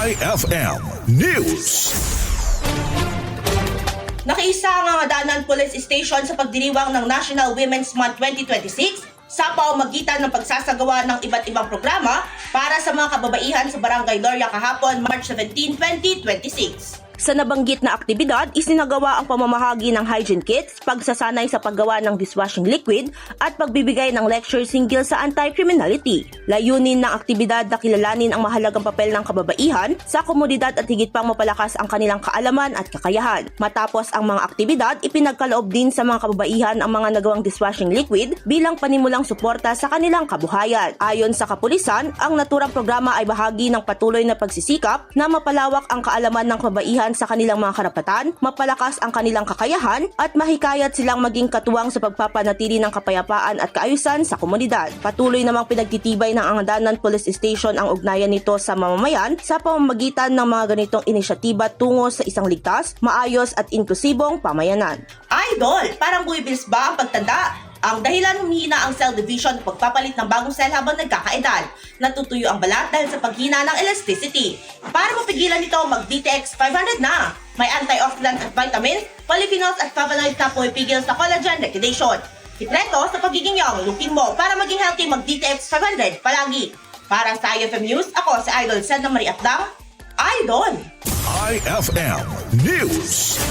IFM News. Nakiisa ang Angadanan Police Station sa pagdiriwang ng National Women's Month 2026 sa pamamagitan ng pagsasagawa ng iba't ibang programa para sa mga kababaihan sa Barangay Loria kahapon, March 17, 2026. Sa nabanggit na aktibidad, isinagawa ang pamamahagi ng hygiene kits, pagsasanay sa paggawa ng dishwashing liquid, at pagbibigay ng lecture singgil sa anti-criminality. Layunin ng aktibidad na kilalanin ang mahalagang papel ng kababaihan sa komunidad at higit pang mapalakas ang kanilang kaalaman at kakayahan. Matapos ang mga aktibidad, ipinagkaloob din sa mga kababaihan ang mga nagawang dishwashing liquid bilang panimulang suporta sa kanilang kabuhayan. Ayon sa kapulisan, ang naturang programa ay bahagi ng patuloy na pagsisikap na mapalawak ang kaalaman ng kababaihan sa kanilang mga karapatan, mapalakas ang kanilang kakayahan, at mahikayat silang maging katuwang sa pagpapanatili ng kapayapaan at kaayusan sa komunidad. Patuloy namang pinagtitibay ng Angadanan Police Station ang ugnayan nito sa mamamayan sa pamamagitan ng mga ganitong inisyatiba tungo sa isang ligtas, maayos at inklusibong pamayanan. Idol, parang buwibilis ba ang pagtanda? Ang dahilan humihina ang cell division at pagpapalit ng bagong cell habang nagkakaedad. Natutuyo ang balat dahil sa paghina ng elasticity. Para mapigilan ito, mag-DTX 500 na. May antioxidant at vitamins, polyphenols at flavonoids na pumipigil sa collagen liquidation. Sikreto sa pagiging young looking mo para maging healthy, mag-DTX 500 palagi. Para sa IFM News, ako si Idol Sedna Marie Atdang. Idol! IFM News.